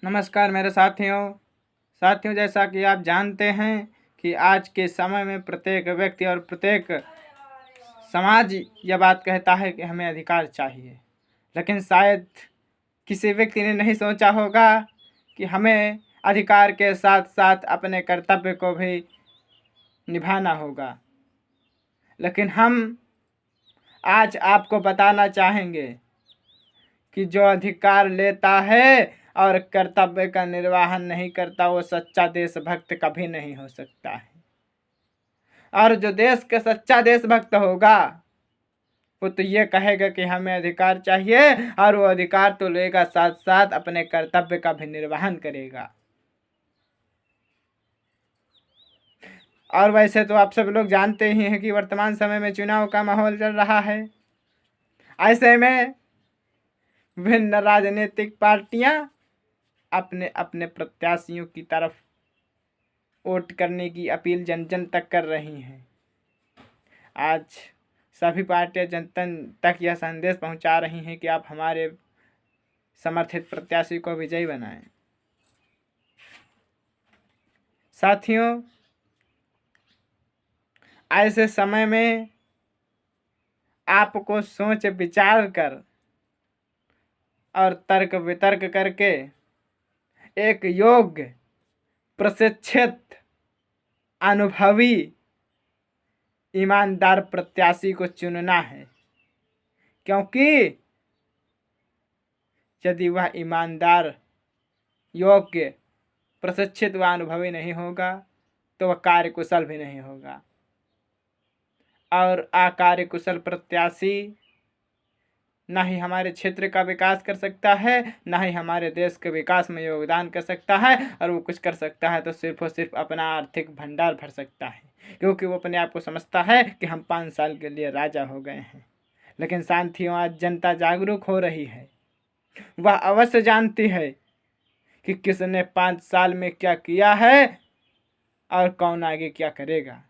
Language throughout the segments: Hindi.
नमस्कार मेरे साथियों, जैसा कि आप जानते हैं कि आज के समय में प्रत्येक व्यक्ति और प्रत्येक समाज यह बात कहता है कि हमें अधिकार चाहिए, लेकिन शायद किसी व्यक्ति ने नहीं सोचा होगा कि हमें अधिकार के साथ साथ अपने कर्तव्य को भी निभाना होगा। लेकिन हम आज आपको बताना चाहेंगे कि जो अधिकार लेता है और कर्तव्य का निर्वहन नहीं करता, वो सच्चा देशभक्त कभी नहीं हो सकता है। और जो देश का सच्चा देशभक्त होगा वो तो ये कहेगा कि हमें अधिकार चाहिए, और वो अधिकार तो लेगा, साथ साथ अपने कर्तव्य का भी निर्वहन करेगा। और वैसे तो आप सब लोग जानते ही हैं कि वर्तमान समय में चुनाव का माहौल चल रहा है। ऐसे में विभिन्न राजनीतिक पार्टियां अपने अपने प्रत्याशियों की तरफ वोट करने की अपील जन जन तक कर रही हैं। आज सभी पार्टियां जनता तक यह संदेश पहुंचा रही हैं कि आप हमारे समर्थित प्रत्याशी को विजयी बनाएं। साथियों, ऐसे समय में आपको सोच विचार कर और तर्क वितर्क करके एक योग्य, प्रशिक्षित, अनुभवी, ईमानदार प्रत्याशी को चुनना है, क्योंकि यदि वह ईमानदार, योग्य, प्रशिक्षित व अनुभवी नहीं होगा तो वह कार्यकुशल भी नहीं होगा। और अकार्यकुशल प्रत्याशी न ही हमारे क्षेत्र का विकास कर सकता है, न ही हमारे देश के विकास में योगदान कर सकता है। और वो कुछ कर सकता है तो सिर्फ और सिर्फ अपना आर्थिक भंडार भर सकता है, क्योंकि वो अपने आप को समझता है कि हम 5 साल के लिए राजा हो गए हैं। लेकिन साथियों, आज जनता जागरूक हो रही है। वह अवश्य जानती है कि किसने 5 साल में क्या किया है और कौन आगे क्या करेगा।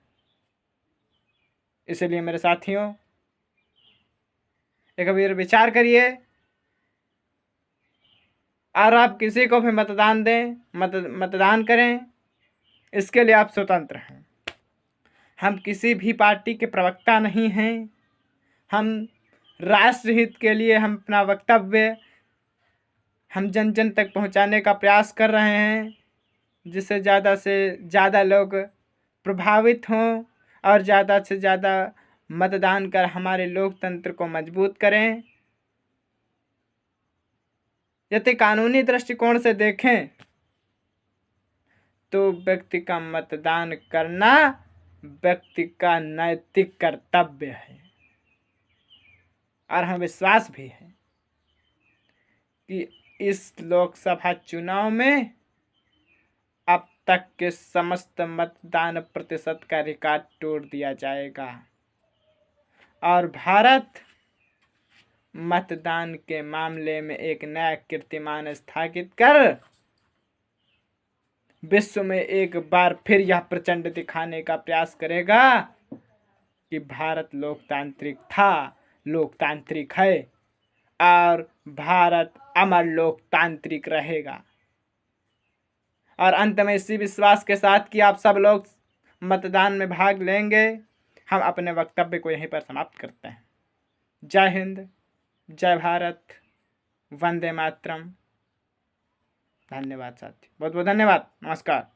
इसलिए मेरे साथियों, एक बार विचार करिए और आप किसी को भी मतदान दें, मतदान करें। इसके लिए आप स्वतंत्र हैं। हम किसी भी पार्टी के प्रवक्ता नहीं हैं। हम राष्ट्र हित के लिए हम अपना वक्तव्य हम जन जन तक पहुंचाने का प्रयास कर रहे हैं, जिससे ज़्यादा से ज़्यादा लोग प्रभावित हों और ज़्यादा से ज़्यादा मतदान कर हमारे लोकतंत्र को मजबूत करें। यदि कानूनी दृष्टिकोण से देखें तो व्यक्ति का मतदान करना व्यक्ति का नैतिक कर्तव्य है। और हमें विश्वास भी है कि इस लोकसभा चुनाव में अब तक के समस्त मतदान प्रतिशत का रिकॉर्ड तोड़ दिया जाएगा और भारत मतदान के मामले में एक नया कीर्तिमान स्थापित कर विश्व में एक बार फिर यह प्रचंड दिखाने का प्रयास करेगा कि भारत लोकतांत्रिक था, लोकतांत्रिक है और भारत अमर लोकतांत्रिक रहेगा। और अंत में इसी विश्वास के साथ कि आप सब लोग मतदान में भाग लेंगे, हम अपने वक्तव्य को यहीं पर समाप्त करते हैं। जय हिंद, जय भारत, वंदे मातरम। धन्यवाद साथी, बहुत बहुत धन्यवाद। नमस्कार।